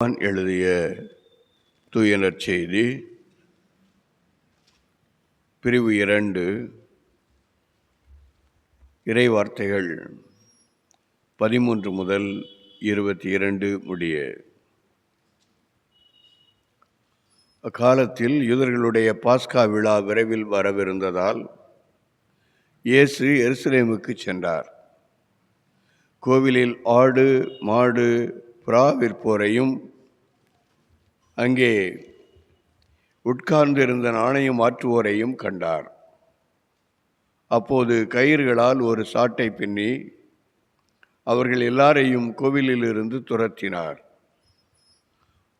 நான் எழுதிய தூய நற்செய்தி பிரிவு 2 இறைவார்த்தைகள் 13 முதல் 22 முடிய. அக்காலத்தில் யூதர்களுடைய பாஸ்கா விழா விரைவில் வரவிருந்ததால் இயேசு எருசலேமுக்கு சென்றார். கோவிலில் ஆடு மாடு புறா விற்போரையும் அங்கே உட்கார்ந்திருந்த நாணயம் மாற்றுவோரையும் கண்டார். அப்போது கயிறுகளால் ஒரு சாட்டை பின்னி அவர்கள் எல்லாரையும் கோவிலிலிருந்து துரத்தினார்.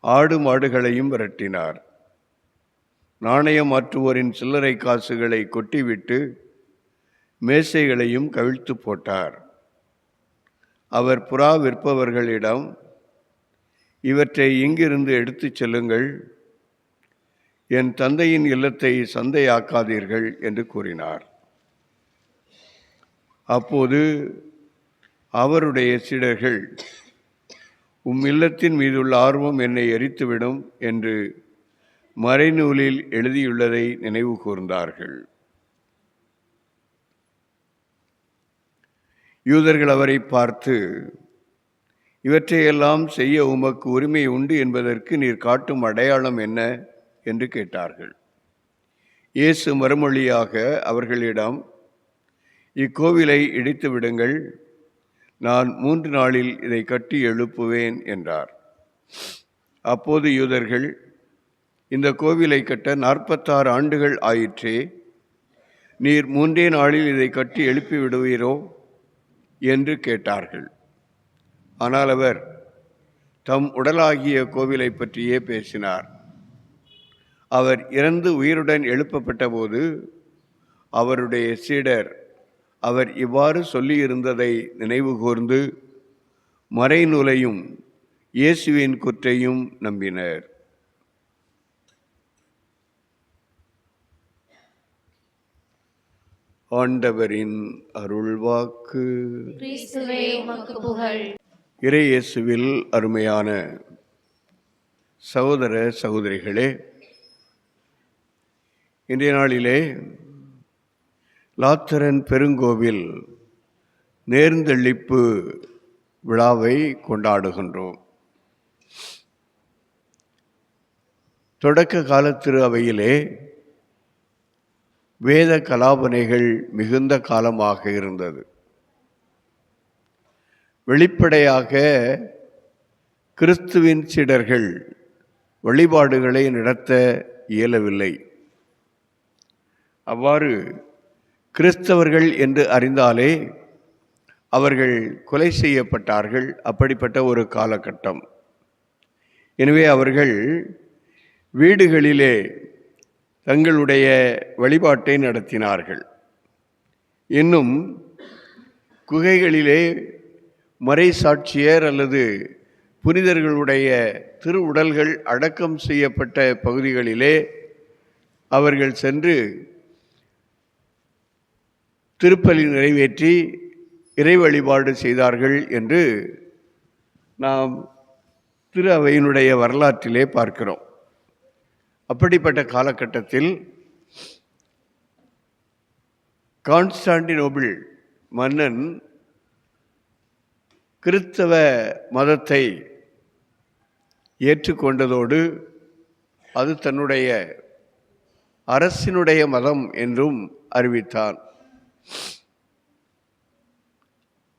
ஆடு மாடுகளையும் விரட்டினார். நாணயம் மாற்றுவோரின் சில்லறை காசுகளை கொட்டிவிட்டு மேசைகளையும் கவிழ்த்து போட்டார். அவர் புறா விற்பவர்களிடம், இவற்றை இங்கிருந்து எடுத்துச் செல்லுங்கள், என் தந்தையின் இல்லத்தை சந்தையாக்காதீர்கள் என்று கூறினார். அப்போது அவருடைய சீடர்கள், உம் இல்லத்தின் மீதுள்ள ஆர்வம் என்னை எரித்துவிடும் என்று மறைநூலில் எழுதியுள்ளதை நினைவு கூர்ந்தார்கள். யூதர்கள் அவரை பார்த்து, இவற்றையெல்லாம் செய்ய உமக்கு உரிமை உண்டு என்பதற்கு நீர் காட்டும் அடையாளம் என்ன என்று கேட்டார்கள். இயேசு மறுமொழியாக அவர்களிடம், இக்கோவிலை இடித்து விடுங்கள், நான் 3 நாளில் இதை கட்டி எழுப்புவேன் என்றார். அப்போது யூதர்கள், இந்த கோவிலை கட்ட 46 ஆண்டுகள் ஆயிற்றே, நீர் 3 நாளில் இதை கட்டி எழுப்பி விடுவீரோ என்று கேட்டார்கள். ஆனால் அவர் தம் உடலாகிய கோவிலை பற்றியே பேசினார். அவர் இறந்து உயிருடன் எழுப்பப்பட்ட போது அவருடைய சீடர் அவர் இவ்வாறு சொல்லியிருந்ததை நினைவு கூர்ந்து மறைநூலையும் இயேசுவின் கூற்றையும் நம்பினர். ஆண்டவரின் அருள்வாக்கு. இறை இயேசுவில் அருமையான சகோதர சகோதரிகளே, இன்றைய நாளிலே லாத்தரன் பெருங்கோவில் நேர்ந்தெளிப்பு விழாவை கொண்டாடுகின்றோம். தொடக்க கால திரு அவையிலே வேத கலாபனைகள் மிகுந்த காலமாக இருந்தது. வெளிப்படையாக கிறிஸ்துவின் சீடர்கள் வழிபாடுகளை நடத்த இயலவில்லை. அவ்வாறு கிறிஸ்தவர்கள் என்று அறிந்தாலே அவர்கள் கொலை செய்யப்பட்டார்கள். அப்படிப்பட்ட ஒரு காலகட்டம். எனவே அவர்கள் வீடுகளிலே தங்களுடைய வழிபாட்டை நடத்தினார்கள். இன்னும் குகைகளிலே மறை சாட்சியர் அல்லது புனிதர்களுடைய திருவுடல்கள் அடக்கம் செய்யப்பட்ட பகுதிகளிலே அவர்கள் சென்று திருப்பலி நிறைவேற்றி இறை வழிபாடு செய்தார்கள் என்று நாம் திரு அவையினுடைய வரலாற்றிலே பார்க்கிறோம். அப்படிப்பட்ட காலகட்டத்தில் கான்ஸ்டாண்டினோபிள் மன்னன் கிறிஸ்தவ மதத்தை ஏற்றுக்கொண்டதோடு அது தன்னுடைய அரசினுடைய மதம் என்றும் அறிவித்தான்.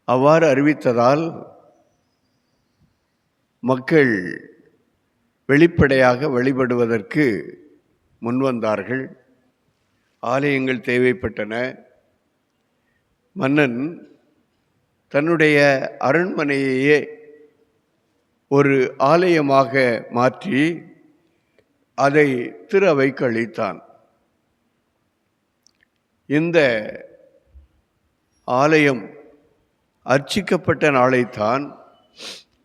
அவ்வாறு அறிவித்ததால் மக்கள் வெளிப்படையாக வழிபடுவதற்கு முன்வந்தார்கள். ஆலயங்கள் தேவைப்பட்டன. மன்னன் தன்னுடைய அரண்மனையையே ஒரு ஆலயமாக மாற்றி அதை திரு அவைக்கு அளித்தான். இந்த ஆலயம் அர்ச்சிக்கப்பட்ட நாளைத்தான்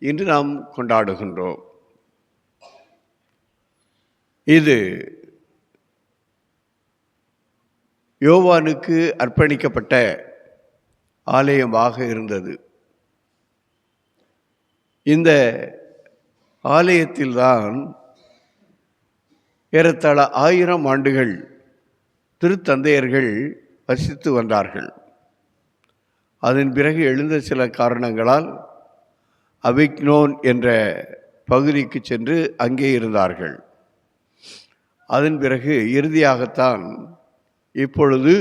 இன்று நாம் கொண்டாடுகின்றோம். இது யோவானுக்கு அர்ப்பணிக்கப்பட்ட ஆலயமாக இருந்தது. இந்த ஆலயத்தில்தான் ஏறத்தாழ 1000 ஆண்டுகள் திருத்தந்தையர்கள் வசித்து வந்தார்கள். அதன் பிறகு எழுந்த சில காரணங்களால் அவிக்னோன் என்ற பகுதிக்கு சென்று அங்கே இருந்தார்கள். அதன் பிறகு இறுதியாகத்தான் இப்பொழுது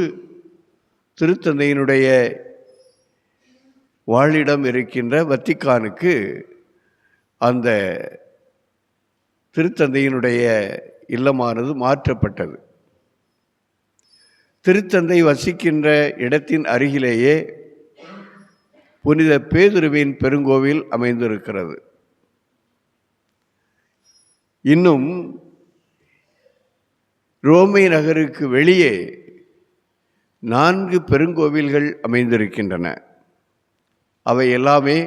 திருத்தந்தையினுடைய வாழிடம் இருக்கின்ற வத்திக்கானுக்கு அந்த திருத்தந்தையினுடைய இல்லமானது மாற்றப்பட்டது. திருத்தந்தை வசிக்கின்ற இடத்தின் அருகிலேயே புனித பேதுருவின் பெருங்கோவில் அமைந்திருக்கிறது. இன்னும் ரோமை நகருக்கு வெளியே 4 பெருங்கோவில்கள் அமைந்திருக்கின்றன. அவை எல்லாமே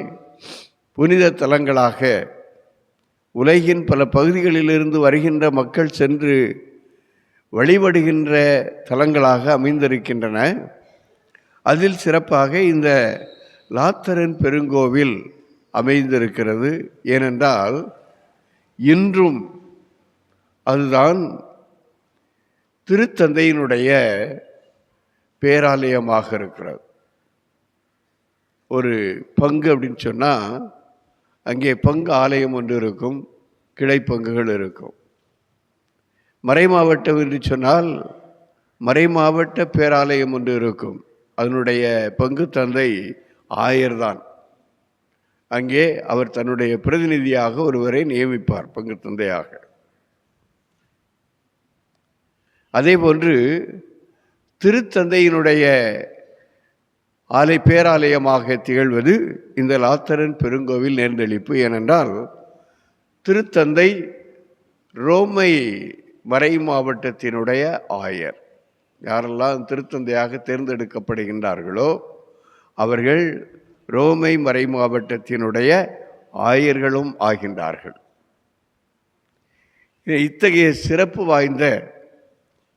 புனித தலங்களாக உலகின் பல பகுதிகளிலிருந்து வருகின்ற மக்கள் சென்று வழிபடுகின்ற தலங்களாக அமைந்திருக்கின்றன. அதில் சிறப்பாக இந்த லாத்தரன் பெருங்கோவில் அமைந்திருக்கிறது. ஏனென்றால் இன்றும் அதுதான் திருத்தந்தையினுடைய பேராலயமாக இருக்கிறது. ஒரு பங்கு அப்படின்னு சொன்னால் அங்கே பங்கு ஆலயம் ஒன்று இருக்கும், கிளை பங்குகள் இருக்கும். மறைமாவட்டம் என்று சொன்னால் மறைமாவட்ட பேராலயம் ஒன்று இருக்கும். அதனுடைய பங்கு தந்தை ஆயர்தான். அங்கே அவர் தன்னுடைய பிரதிநிதியாக ஒருவரை நியமிப்பார் பங்கு தந்தையாக. அதே போன்று திருத்தந்தையினுடைய பேராலயமாக திகழ்வது இந்த லாத்தரன் பெருங்கோவில் நேர்ந்தளிப்பு. ஏனென்றால் திருத்தந்தை ரோமை மறை மாவட்டத்தினுடைய ஆயர். யாரெல்லாம் திருத்தந்தையாக தேர்ந்தெடுக்கப்படுகின்றார்களோ அவர்கள் ரோமை மறை மாவட்டத்தினுடைய ஆயர்களும் ஆகின்றார்கள். இத்தகைய சிறப்பு வாய்ந்த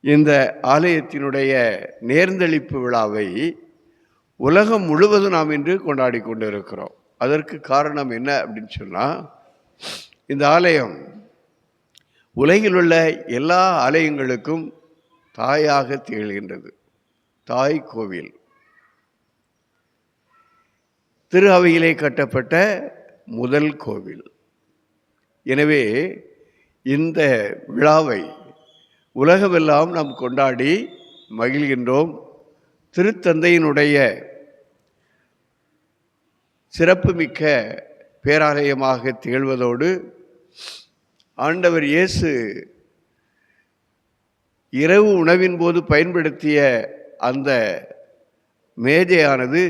இந்த ஆலயத்தினுடைய நேர்ந்தளிப்பு விழாவை உலகம் முழுவதும் நாம் இன்று கொண்டாடி கொண்டு இருக்கிறோம். அதற்கு காரணம் என்ன அப்படின்னு சொன்னால், இந்த ஆலயம் உலகில் உள்ள எல்லா ஆலயங்களுக்கும் தாயாக திகழ்கின்றது. தாய் கோவில். திரு அவையிலே கட்டப்பட்ட முதல் கோவில். எனவே இந்த விழாவை உலகமெல்லாம் நாம் கொண்டாடி மகிழ்கின்றோம். திருத்தந்தையினுடைய சிறப்புமிக்க பேராலயமாக திகழ்வதோடு ஆண்டவர் இயேசு இரவு உணவின் போது பயன்படுத்திய அந்த மேஜையானது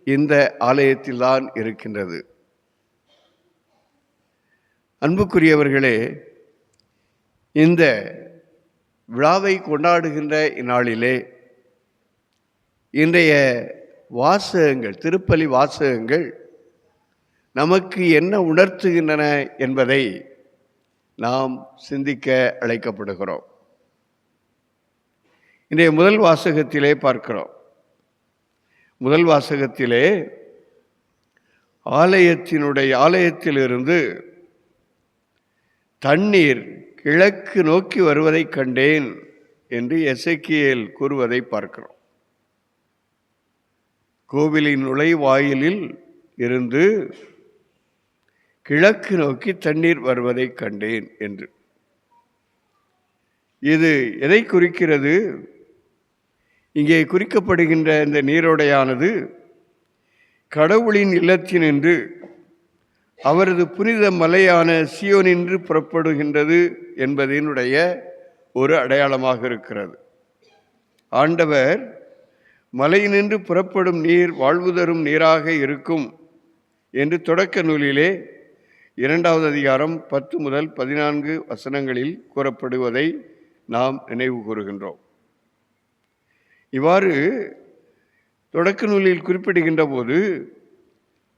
இந்த ஆலயத்தில்தான் இருக்கின்றது. அன்புக்குரியவர்களே, இந்த விழாவை கொண்டாடுகின்ற இந்நாளிலே இன்றைய வாசகங்கள், திருப்பலி வாசகங்கள் நமக்கு என்ன உணர்த்துகின்றன என்பதை நாம் சிந்திக்க அழைக்கப்படுகிறோம். இன்றைய முதல் வாசகத்திலே பார்க்கிறோம். முதல் வாசகத்திலே ஆலயத்திலிருந்து தண்ணீர் கிழக்கு நோக்கி வருவதை கண்டேன் என்று எசேக்கியேல் கூறுவதை பார்க்கிறோம். கோவிலின் நுழைவாயிலில் இருந்து கிழக்கு நோக்கி தண்ணீர் வருவதை கண்டேன் என்று. இது எதை குறிக்கிறது? இங்கே குறிக்கப்படுகின்ற இந்த நீரோடையானது கடவுளின் இல்லத்தினின்று அவரது புனித மலையான சியோனின்று புறப்படுகின்றது என்பதனுடைய ஒரு அடையாளமாக இருக்கிறது. ஆண்டவர் மலையினின்று புறப்படும் நீர் வாழ்வு தரும் நீராக இருக்கும் என்று தொடக்க நூலிலே 2வது அதிகாரம் 10 முதல் 14 வசனங்களில் கூறப்படுவதை நாம் நினைவு கூறுகின்றோம். இவ்வாறு தொடக்க நூலில் குறிப்பிடுகின்ற போது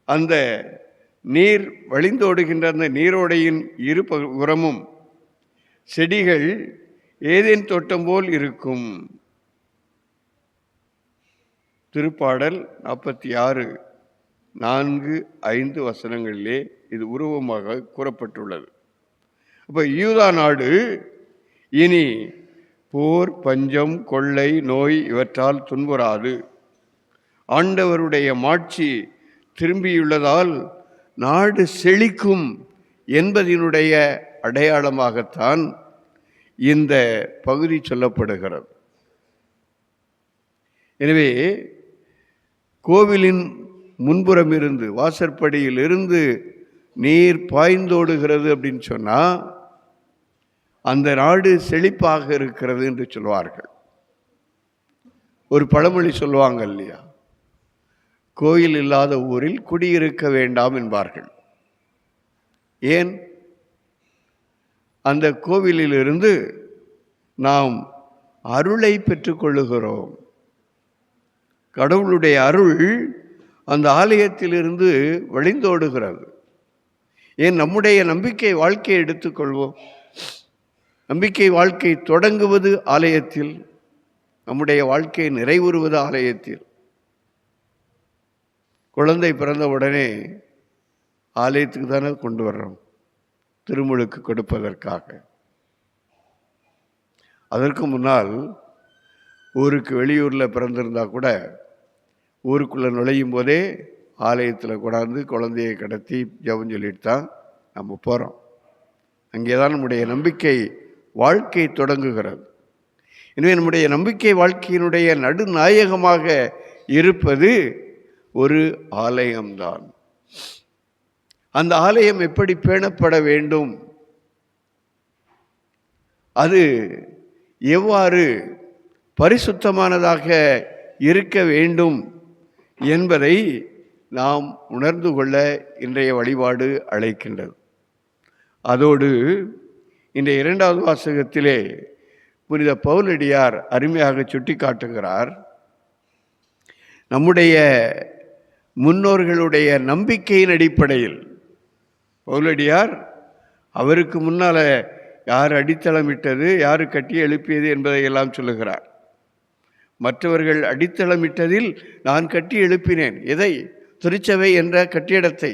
அந்த நீர் வழிந்தோடுகின்ற அந்த நீரோடையின் இரு புறமும் செடிகள் ஏதேன் தோட்டம் போல் இருக்கும். திருப்பாடல் 46:4-5 வசனங்களிலே இது உருவமாக கூறப்பட்டுள்ளது. அப்போ யூதா நாடு இனி போர், பஞ்சம், கொள்ளை, நோய் இவற்றால் துன்புறாது. ஆண்டவருடைய மாட்சி திரும்பியுள்ளதால் நாடு செழிக்கும் என்பதனுடைய அடையாளமாகத்தான் இந்த பகுதி சொல்லப்படுகிறது. எனவே கோவிலின் முன்புறம் இருந்து, வாசற்படியில் இருந்து நீர் பாய்ந்தோடுகிறது அப்படின்னு சொன்னால் அந்த நாடு செழிப்பாக இருக்கிறது என்று சொல்வார்கள். ஒரு பழமொழி சொல்லுவாங்க இல்லையா, கோயில் இல்லாத ஊரில் குடியிருக்க வேண்டாம் என்பார்கள். ஏன்? அந்த கோவிலிலிருந்து நாம் அருளை பெற்றுக்கொள்ளுகிறோம். கடவுளுடைய அருள் அந்த ஆலயத்திலிருந்து வழிந்தோடுகிறது. ஏன்? நம்முடைய நம்பிக்கை வாழ்க்கையை எடுத்துக்கொள்வோம். நம்பிக்கை வாழ்க்கை தொடங்குவது ஆலயத்தில், நம்முடைய வாழ்க்கை நிறைவுறுவது ஆலயத்தில். குழந்தை பிறந்த உடனே ஆலயத்துக்கு தானே கொண்டு வர்றோம், திருமுழுக்கு கொடுப்பதற்காக. அதற்கு முன்னால் ஊருக்கு வெளியூரில் பிறந்திருந்தா கூட ஊருக்குள்ளே நுழையும் போதே ஆலயத்தில் கொண்டாந்து குழந்தையை கடத்தி ஜெபம் சொல்லிட்டு தான் நம்ம போகிறோம். அங்கே தான் நம்முடைய நம்பிக்கை வாழ்க்கை தொடங்குகிறது. எனவே நம்முடைய நம்பிக்கை வாழ்க்கையினுடைய நடுநாயகமாக இருப்பது ஒரு ஆலயம்தான். அந்த ஆலயம் எப்படி பேணப்பட வேண்டும், அது எவ்வாறு பரிசுத்தமானதாக இருக்க வேண்டும் என்பதை நாம் உணர்ந்து கொள்ள இன்றைய வழிபாடு அழைக்கின்றது. அதோடு இந்த இரண்டாவது வாசகத்திலே புனித பவுலடியார் அருமையாக சுட்டி காட்டுகிறார். நம்முடைய முன்னோர்களுடைய நம்பிக்கையின் அடிப்படையில் பவுலடியார் அவருக்கு முன்னால் யார் அடித்தளமிட்டது, யார் கட்டி எழுப்பியது என்பதையெல்லாம் சொல்லுகிறார். மற்றவர்கள் அடித்தளமிட்டதில் நான் கட்டி எழுப்பினேன். எதை? திருச்சபை என்ற கட்டிடத்தை.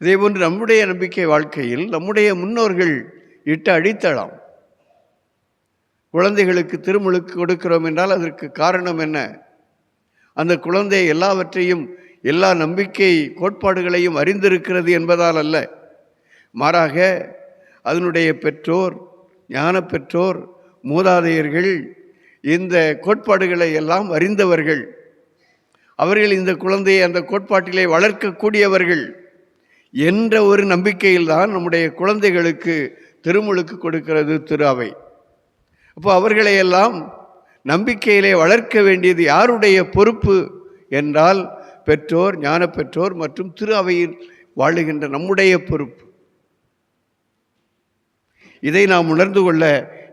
இதேபோன்று நம்முடைய நம்பிக்கை வாழ்க்கையில் நம்முடைய முன்னோர்கள் இட்ட அடித்தளம். குழந்தைகளுக்கு திருமுழுக்கு கொடுக்கிறோம் என்றால் அதற்கு காரணம் என்ன? அந்த குழந்தை எல்லாவற்றையும், எல்லா நம்பிக்கை கோட்பாடுகளையும் அறிந்திருக்கிறது என்பதால் அல்ல. மாறாக அதனுடைய பெற்றோர், ஞான பெற்றோர், மூதாதையர்கள் இந்த கோட்பாடுகளை எல்லாம் அறிந்தவர்கள். அவர்கள் இந்த குழந்தையை அந்த கோட்பாட்டிலே வளர்க்கக்கூடியவர்கள் என்ற ஒரு நம்பிக்கையில்தான் நம்முடைய குழந்தைகளுக்கு திருமுழுக்கு கொடுக்கிறது திரு அவை. அப்போ அவர்களையெல்லாம் நம்பிக்கையிலே வளர்க்க வேண்டியது யாருடைய பொறுப்பு என்றால் பெற்றோர், ஞான பெற்றோர் மற்றும் திரு அவையில் வாழுகின்ற நம்முடைய பொறுப்பு. இதை நாம் உணர்ந்து கொள்ள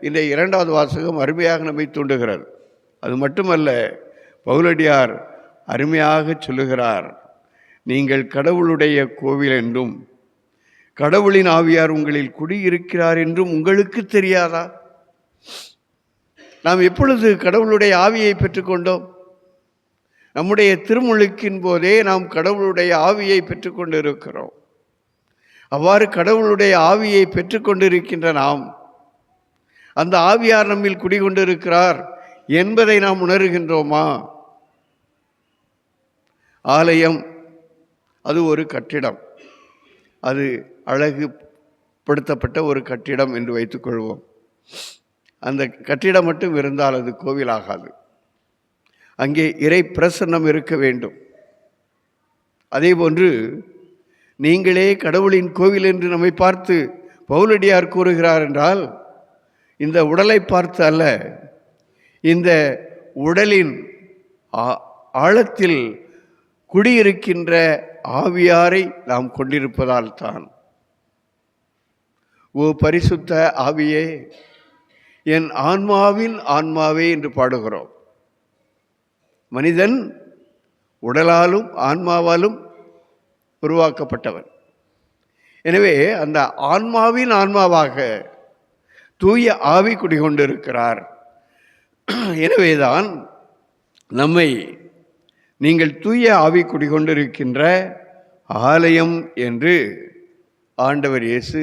இந்த இரண்டாவது வாசகம் அருமையாக நம்மை தூண்டுகிறது. அது மட்டுமல்ல, பவுலடியார் அருமையாக சொல்லுகிறார், நீங்கள் கடவுளுடைய கோவில் என்றும் கடவுளின் ஆவியார் உங்களில் குடியிருக்கிறார் என்றும் உங்களுக்கு தெரியாதா? நாம் எப்பொழுது கடவுளுடைய ஆவியை பெற்றுக்கொண்டோம்? நம்முடைய திருமுழுக்கின் போதே நாம் கடவுளுடைய ஆவியை பெற்றுக்கொண்டு இருக்கிறோம். அவ்வாறு கடவுளுடைய ஆவியை பெற்றுக்கொண்டிருக்கின்ற நாம் அந்த ஆவியார் நம்மில் குடிகொண்டிருக்கிறார் என்பதை நாம் உணர்கின்றோமா? ஆலயம் அது ஒரு கட்டிடம், அது அழகுபடுத்தப்பட்ட ஒரு கட்டிடம் என்று வைத்துக்கொள்வோம். அந்த கட்டிடம் மட்டும் இருந்தால் அது கோவிலாகாது. அங்கே இறை பிரசன்னம் இருக்க வேண்டும். அதேபோன்று நீங்களே கடவுளின் கோவில் என்று நம்மை பார்த்து பவுலடியார் கூறுகிறார் என்றால் இந்த உடலை பார்த்து அல்ல, இந்த உடலின் ஆழத்தில் குடியிருக்கின்ற ஆவியாரை நாம் கொண்டிருப்பதால் தான். ஓ பரிசுத்த ஆவியே, என் ஆன்மாவின் ஆன்மாவே என்று பாடுகிறோம். மனிதன் உடலாலும் ஆன்மாவாலும் உருவாக்கப்பட்டவன். எனவே அந்த ஆன்மாவின் ஆன்மாவாக தூய ஆவி குடிகொண்டிருக்கிறார். எனவேதான் நம்மை நீங்கள் தூய ஆவி குடிகொண்டிருக்கின்ற ஆலயம் என்று ஆண்டவர் இயேசு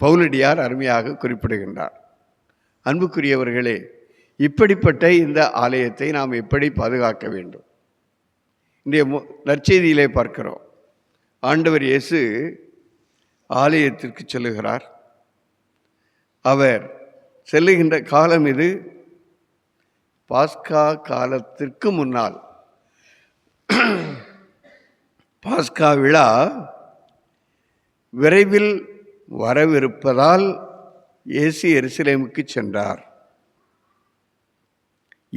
பவுலடியார் அருமையாக குறிப்பிடுகின்றார். அன்புக்குரியவர்களே, இப்படிப்பட்ட இந்த ஆலயத்தை நாம் எப்படி பாதுகாக்க வேண்டும்? இன்றைய நற்செய்தியிலே பார்க்கிறோம். ஆண்டவர் இயேசு ஆலயத்திற்கு செல்லுகிறார். அவர் செல்லுகின்ற காலம் இது பாஸ்கா காலத்திற்கு முன்னால். பாஸ்கா விழா விரைவில் வரவிருப்பதால் இயேசு எருசலேமுக்கு சென்றார்.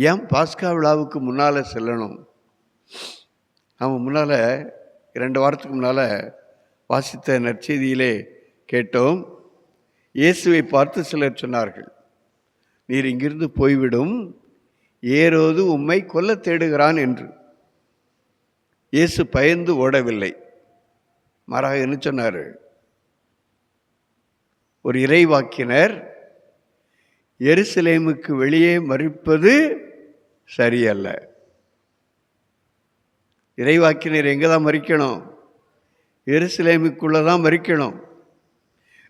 ஏன் பாஸ்கா விழாவுக்கு முன்னால் செல்லணும்? நாம் முன்னால் 2 வாரத்துக்கு முன்னால் வாசித்த நற்செய்தியிலே கேட்டோம். இயேசுவை பார்த்து சிலர் சொன்னார்கள், நீர் இங்கிருந்து போய்விடும், ஏரோது உம்மை கொல்ல தேடுகிறான் என்று. இயேசு பயந்து ஓடவில்லை. மாறாக என்ன சொன்னார்? ஒரு இறைவாக்கினர் எருசலேமுக்கு வெளியே மறிப்பது சரியல்ல. இறைவாக்கினர் எங்கே தான் மறிக்கணும்? எருசலேமுக்குள்ளே தான் மறிக்கணும்.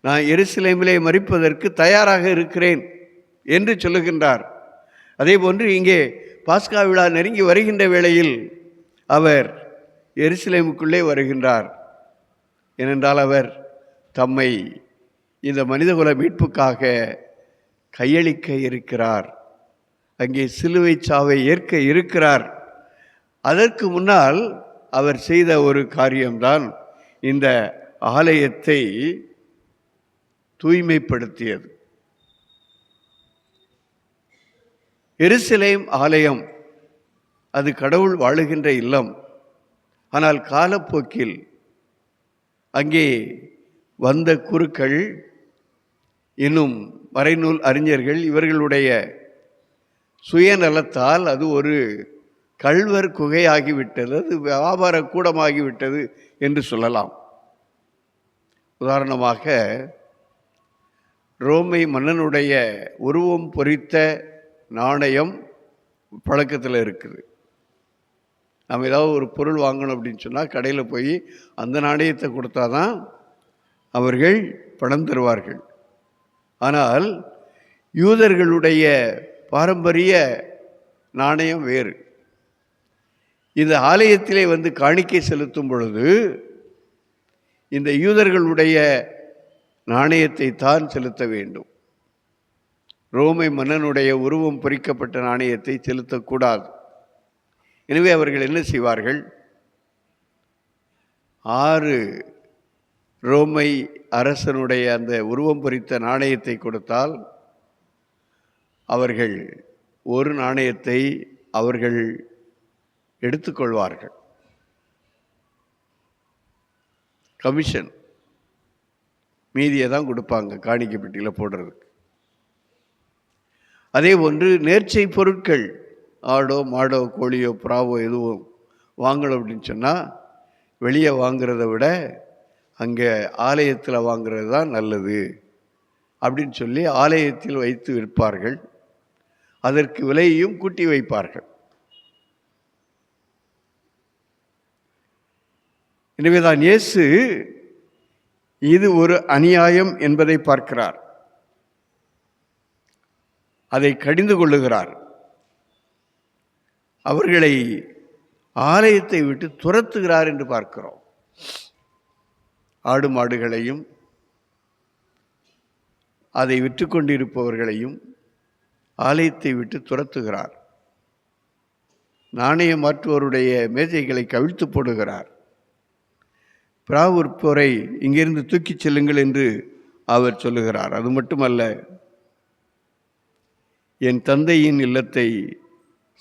நான் எருசலேமிலே மறிப்பதற்கு தயாராக இருக்கிறேன் என்று சொல்லுகின்றார். அதே போன்று இங்கே பாஸ்கா விழா நெருங்கி வருகின்ற வேளையில் அவர் எருசலேமுக்குள்ளே வருகின்றார். ஏனென்றால் அவர் தம்மை இந்த மனிதகுல மீட்புக்காக கையளிக்க இருக்கிறார். அங்கே சிலுவை சாவை ஏற்க இருக்கிறார். அதற்கு முன்னால் அவர் செய்த ஒரு காரியம்தான் இந்த ஆலயத்தை தூய்மைப்படுத்தியது. எருசலேம் ஆலயம் அது கடவுள் வாழுகின்ற இல்லம். ஆனால் காலப்போக்கில் அங்கே வந்த குருக்கள், இன்னும் மறைநூல் அறிஞர்கள், இவர்களுடைய சுயநலத்தால் அது ஒரு கள்வர் குகையாகிவிட்டது, அது வியாபார கூடமாகிவிட்டது என்று சொல்லலாம். உதாரணமாக, ரோமை மன்னனுடைய உருவம் பொறித்த நாணயம் பழக்கத்தில் இருக்குது. நம்ம ஏதாவது ஒரு பொருள் வாங்கணும் அப்படின்னு சொன்னால் கடையில் போய் அந்த நாணயத்தை கொடுத்தா தான் அவர்கள் பணம் தருவார்கள். ஆனால் யூதர்களுடைய பாரம்பரிய நாணயம் வேறு. இந்த ஆலயத்திலே வந்து காணிக்கை செலுத்தும் பொழுது இந்த யூதர்களுடைய நாணயத்தை தான் செலுத்த வேண்டும். ரோமை மன்னனுடைய உருவம் பொறிக்கப்பட்ட நாணயத்தை செலுத்தக்கூடாது. எனவே அவர்கள் என்ன செய்வார்கள்? 6 ரோமை அரசனுடைய அந்த உருவம் பொறித்த நாணயத்தை கொடுத்தால் அவர்கள் ஒரு நாணயத்தை அவர்கள் எடுத்துக்கொள்வார்கள். கமிஷன் மீதியை தான் கொடுப்பாங்க காணிக்கை பெட்டியில் போடுறதுக்கு. அதே போன்று நேர்ச்சை பொருட்கள், ஆடோ மாடோ கோழியோ புறாவோ எதுவும் வாங்கணும் அப்படின்னு சொன்னால் வெளியே வாங்கிறத விட அங்கே ஆலயத்தில் வாங்கிறது தான் நல்லது அப்படின்னு சொல்லி ஆலயத்தில் வைத்து விற்பார்கள். அதற்கு விலையையும் கூட்டி வைப்பார்கள். எனவேதான் இயேசு இது ஒரு அநியாயம் என்பதை பார்க்கிறார். அதை கடிந்து கொள்ளுகிறார். அவர்களை ஆலயத்தை விட்டு துரத்துகிறார் என்று பார்க்கிறோம். ஆடு மாடுகளையும் அதை விற்று கொண்டிருப்பவர்களையும் ஆலயத்தை விட்டு துரத்துகிறார். நாணயம் மாற்றுவோருடைய மேஜைகளை கவிழ்த்து போடுகிறார். பிராவுற்போரை இங்கிருந்து தூக்கிச் செல்லுங்கள் என்று அவர் சொல்லுகிறார். அது மட்டுமல்ல, என் தந்தையின் இல்லத்தை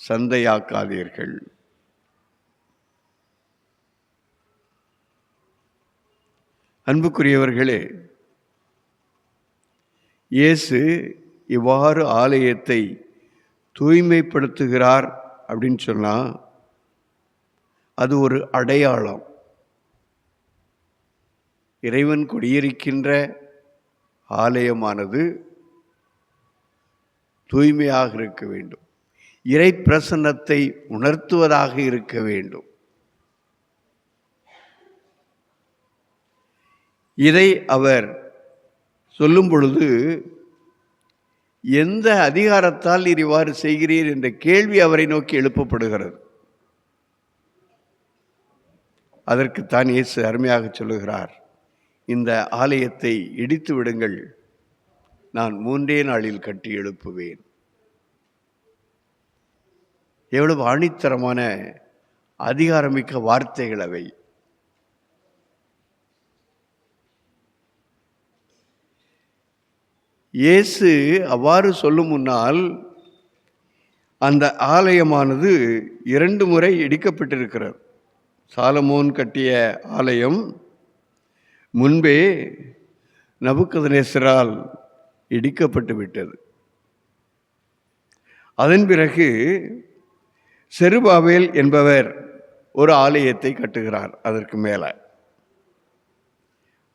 சந்தையாக்காதீர்கள். அன்புக்குரியவர்களே, இயேசு இவ்வாறு ஆலயத்தை தூய்மைப்படுத்துகிறார் அப்படின்னு சொன்னால் அது ஒரு அடையாளம். இறைவன் குடியிருக்கின்ற ஆலயமானது தூய்மையாக இருக்க வேண்டும். இறை பிரசன்னத்தை உணர்த்துவதாக இருக்க வேண்டும். இதை அவர் சொல்லும் பொழுது, எந்த அதிகாரத்தால் நீர் இவ்வாறு செய்கிறீர் என்ற கேள்வி அவரை நோக்கி எழுப்பப்படுகிறது. அதற்குத்தான் இயேசு அருமையாக சொல்லுகிறார், இந்த ஆலயத்தை இடித்து விடுங்கள், நான் 3 நாளில் கட்டி எழுப்புவேன். எவ்வளவு ஆணித்தரமான அதிகாரமிக்க வார்த்தைகள் அவை. இயேசு அவ்வாறு சொல்லும் முன்னால் அந்த ஆலயமானது 2 முறை இடிக்கப்பட்டிருக்கிறது. சாலமோன் கட்டிய ஆலயம் முன்பே நபுக்கத்நேசரால் இடிக்கப்பட்டு விட்டது. அதன் பிறகு செருபாபேல் என்பவர் ஒரு ஆலயத்தை கட்டுகிறார். அதற்கு மேல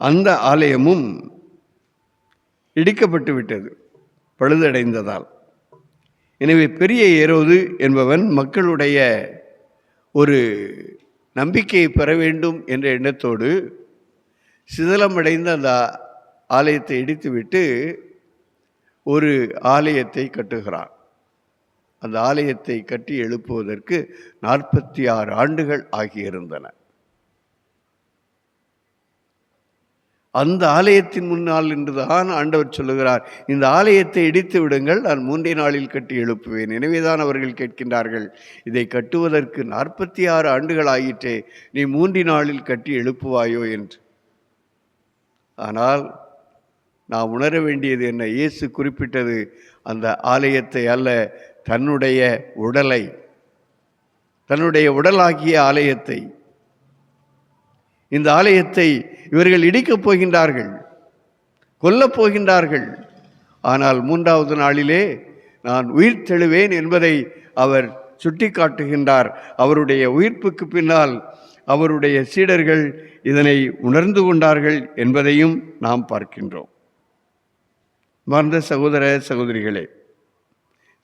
அந்த ஆலயமும் இடிக்கப்பட்டு விட்டது பழுதடைந்ததால். எனவே பெரிய ஏரோது என்பவன் மக்களுடைய ஒரு நம்பிக்கையை பெற வேண்டும் என்ற எண்ணத்தோடு சிதலமடைந்த அந்த ஆலயத்தை இடித்துவிட்டு ஒரு ஆலயத்தை கட்டுகிறான். அந்த ஆலயத்தை கட்டி எழுப்புவதற்கு 46 ஆண்டுகள் ஆகியிருந்தன. அந்த ஆலயத்தின் முன்னால் நின்றுதான் ஆண்டவர் சொல்லுகிறார், இந்த ஆலயத்தை இடித்து விடுங்கள், நான் 3 நாளில் கட்டி எழுப்புவேன். எனவேதான் அவர்கள் கேட்கின்றார்கள், இதை கட்டுவதற்கு 46 ஆண்டுகள் ஆயிற்றே, நீ 3 நாளில் கட்டி எழுப்புவாயோ என்று. ஆனால் நாம் உணர வேண்டியது என்ன? இயேசு குறிப்பிட்டது அந்த ஆலயத்தை அல்ல, தன்னுடைய உடலை, தன்னுடைய உடலாகிய ஆலயத்தை. இந்த ஆலயத்தை இவர்கள் இடிக்கப் போகின்றார்கள், கொல்லப் போகின்றார்கள். ஆனால் 3வது நாளிலே நான் உயிர் தெழுவேன் என்பதை அவர் சுட்டி காட்டுகின்றார். அவருடைய உயிர்ப்புக்கு பின்னால் அவருடைய சீடர்கள் இதனை உணர்ந்து கொண்டார்கள் என்பதையும் நாம் பார்க்கின்றோம். மறந்த சகோதர சகோதரிகளே,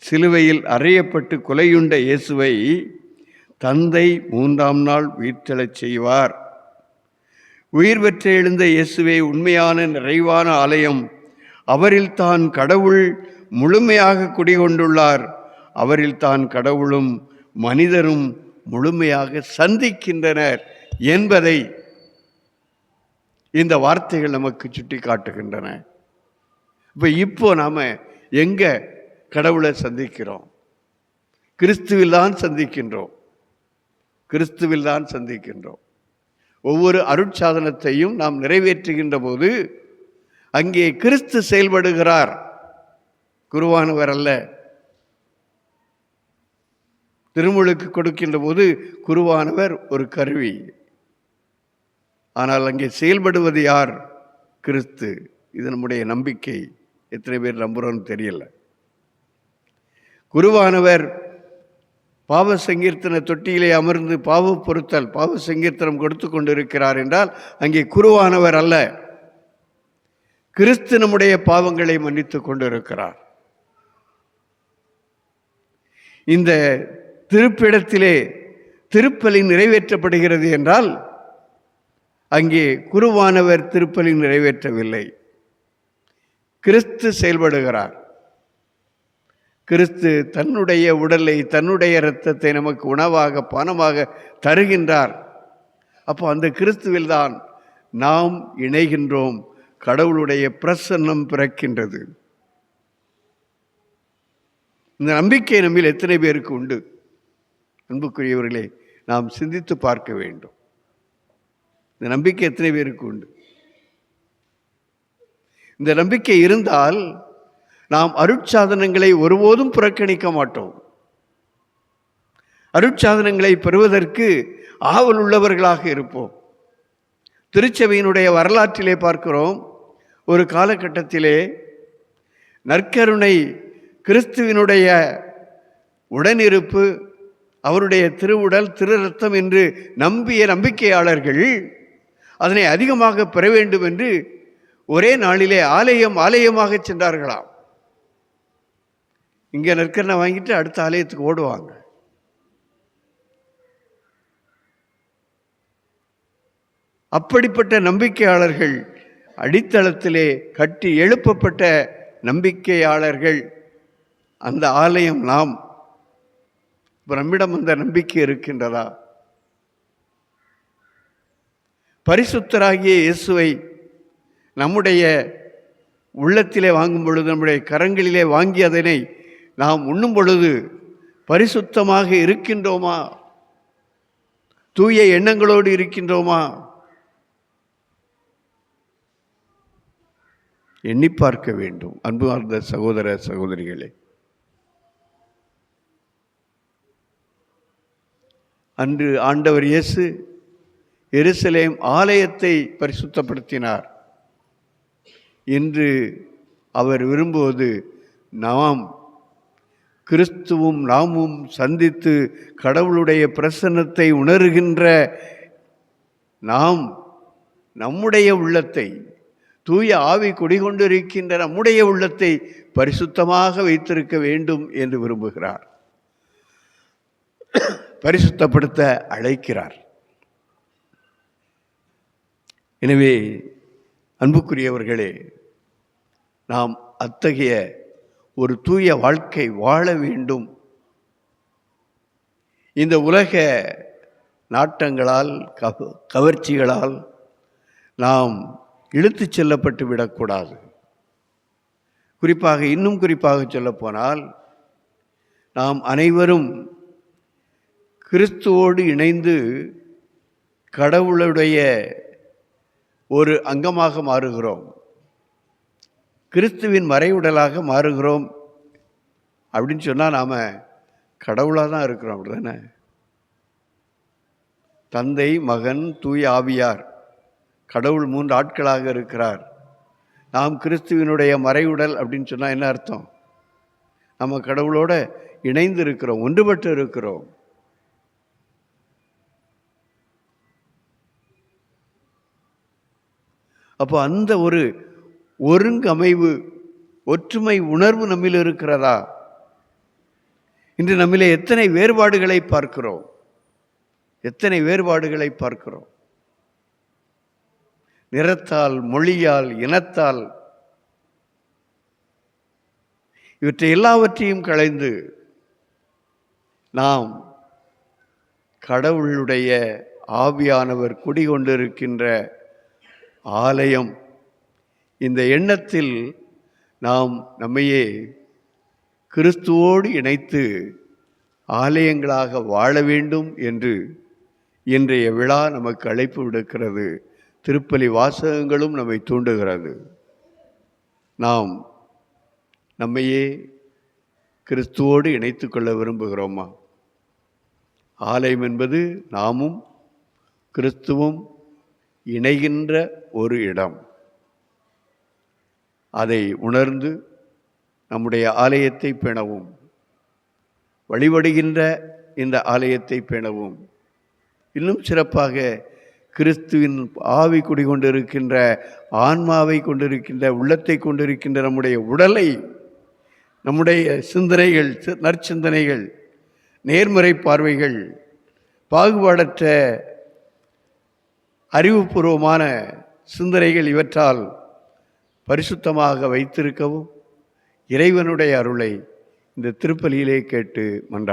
சிலுவையில் அறையப்பட்டு கொலையுண்ட இயேசுவை தந்தை 3ஆம் நாள் உயிர்த்தெழச் செய்வார். உயிர் பெற்ற எழுந்த இயேசுவே உண்மையான நிறைவான ஆலயம். அவரில் தான் கடவுள் முழுமையாக குடிகொண்டுள்ளார். அவரில் தான் கடவுளும் மனிதரும் முழுமையாக சந்திக்கின்றனர் என்பதை இந்த வார்த்தைகள் நமக்கு சுட்டி காட்டுகின்றன. இப்போ நாம எங்க கடவுளை சந்திக்கிறோம்? கிறிஸ்துவில் தான் சந்திக்கின்றோம். கிறிஸ்துவில் தான் சந்திக்கின்றோம். ஒவ்வொரு அருட்சாதனத்தையும் நாம் நிறைவேற்றுகின்ற போது அங்கே கிறிஸ்து செயல்படுகிறார், குருவானவர் அல்ல. திருமுழுக்கு கொடுக்கின்ற போது குருவானவர் ஒரு கருவி. ஆனால் அங்கே செயல்படுவது யார்? கிறிஸ்து. இது நம்முடைய நம்பிக்கை. எத்தனை பேர் நம்புறோன்னு தெரியல. குருவானவர் பாவ சங்கீர்த்தன தொட்டியிலே அமர்ந்து பாவ பொருத்தல், பாவ சங்கீர்த்தனம் கொடுத்து கொண்டிருக்கிறார் என்றால் அங்கே குருவானவர் அல்ல, கிறிஸ்து நம்முடைய பாவங்களை மன்னித்து கொண்டிருக்கிறார். இந்த திருப்பிடத்திலே திருப்பலி நிறைவேற்றப்படுகிறது என்றால் அங்கே குருவானவர் திருப்பலி நிறைவேற்றவில்லை, கிறிஸ்து செயல்படுகிறார். கிறிஸ்து தன்னுடைய உடலை, தன்னுடைய இரத்தத்தை நமக்கு உணவாக பானமாக தருகின்றார். அப்போ அந்த கிறிஸ்துவில் தான் நாம் இணைகின்றோம், கடவுளுடைய பிரசன்னம் பிறக்கின்றது. இந்த நம்பிக்கை நம்மில் எத்தனை பேருக்கு உண்டு? அன்புக்குரியவர்களே, நாம் சிந்தித்து பார்க்க வேண்டும். இந்த நம்பிக்கை எத்தனை பேருக்கு உண்டு? இந்த நம்பிக்கை இருந்தால் நாம் அருட்சாதனங்களை ஒருபோதும் புறக்கணிக்க மாட்டோம். அருட்சாதனங்களை பெறுவதற்கு ஆவல் உள்ளவர்களாக இருப்போம். திருச்சபையினுடைய வரலாற்றிலே பார்க்கிறோம், ஒரு காலகட்டத்திலே நற்கருணை கிறிஸ்துவினுடைய உடனிருப்பு, அவருடைய திருவுடல் திரு ரத்தம் என்று நம்பிய நம்பிக்கையாளர்கள் அதனை அதிகமாக பெற வேண்டும் என்று ஒரே நாளிலே ஆலயமாக சென்றார்களாம். இங்கே நற்கருணை வாங்கிட்டு அடுத்த ஆலயத்துக்கு ஓடுவாங்க. அப்படிப்பட்ட நம்பிக்கையாளர்கள் அடித்தளத்திலே கட்டி எழுப்பப்பட்ட நம்பிக்கையாளர்கள். அந்த ஆலயம் நாம். நம்மிடம் அந்த நம்பிக்கை இருக்கின்றதா? பரிசுத்தராகிய இயேசுவை நம்முடைய உள்ளத்திலே வாங்கும் பொழுது, நம்முடைய கரங்களிலே வாங்கி அதனை நாம் உண்ணும் பொழுது பரிசுத்தமாக இருக்கின்றோமா? தூய எண்ணங்களோடு இருக்கின்றோமா? எண்ணி பார்க்க வேண்டும். அன்பார்ந்த சகோதர சகோதரிகளே, அன்று ஆண்டவர் இயேசு எருசலேம் ஆலயத்தை பரிசுத்தப்படுத்தினார். இன்று அவர் விரும்புவது நாம் கிறிஸ்துவும் நாமும் சந்தித்து கடவுளுடைய பிரசன்னத்தை உணர்கின்ற நாம் நம்முடைய உள்ளத்தை, தூய ஆவி குடிகொண்டிருக்கின்ற நம்முடைய உள்ளத்தை பரிசுத்தமாக வைத்திருக்க வேண்டும் என்று விரும்புகிறார். பரிசுத்தப்படுத்த அழைக்கிறார். எனவே அன்புக்குரியவர்களே, நாம் அத்தகைய ஒரு தூய வாழ்க்கை வாழ வேண்டும். இந்த உலக நாட்டங்களால், கவர்ச்சிகளால் நாம் இழுத்துச் செல்லப்பட்டு விடக்கூடாது. இன்னும் குறிப்பாக சொல்லப்போனால், நாம் அனைவரும் கிறிஸ்துவோடு இணைந்து கடவுளுடைய ஒரு அங்கமாக மாறுகிறோம். கிறிஸ்துவின் மறைவுடலாக மாறுகிறோம் அப்படின்னு சொன்னால் நாம் கடவுளாக தான் இருக்கிறோம். அப்படி தானே? தந்தை, மகன், தூய ஆவியார், கடவுள் 3 ஆட்களாக இருக்கிறார். நாம் கிறிஸ்துவினுடைய மறைவுடல் அப்படின்னு சொன்னால் என்ன அர்த்தம்? நம்ம கடவுளோட இணைந்து இருக்கிறோம், ஒன்றுபட்டு இருக்கிறோம். அப்போ அந்த ஒரு ஒருங்கமைவு, ஒற்றுமை உணர்வு நம்மில் இருக்கிறதா? இன்று நம்மிலே எத்தனை வேறுபாடுகளை பார்க்கிறோம், எத்தனை வேறுபாடுகளை பார்க்கிறோம். நிறத்தால், மொழியால், இனத்தால், இவற்றை எல்லாவற்றையும் களைந்து நாம் கடவுளுடைய ஆவியானவர் குடிகொண்டிருக்கின்ற ஆலயம், இந்த எண்ணத்தில் நாம் நம்மையே கிறிஸ்துவோடு இணைத்து ஆலயங்களாக வாழ வேண்டும் என்று இன்றைய விழா நமக்கு அழைப்பு விடுக்கிறது. திருப்பலி வாசகங்களும் நம்மை தூண்டுகிறது. நாம் நம்மையே கிறிஸ்துவோடு இணைத்து கொள்ள விரும்புகிறோமா? ஆலயம் என்பது நாமும் கிறிஸ்துவும் இணைகின்ற ஒரு இடம். அதை உணர்ந்து நம்முடைய ஆலயத்தை பேணவும், வழிபடுகின்ற இந்த ஆலயத்தை பேணவும், இன்னும் சிறப்பாக கிறிஸ்துவின் ஆவி குடிகொண்டிருக்கின்ற ஆன்மாவை கொண்டிருக்கின்ற, உள்ளத்தை கொண்டிருக்கின்ற நம்முடைய உடலை, நம்முடைய சிந்தனைகள், நற்சிந்தனைகள், நேர்மறை பார்வைகள், பாகுபாடற்ற அறிவுபூர்வமான சிந்தனைகள் இவற்றால் பரிசுத்தமாக வைத்திருக்கவும் இறைவனுடைய அருளை இந்த திருப்பலியிலே கேட்டு மன்றாடுகிறேன்.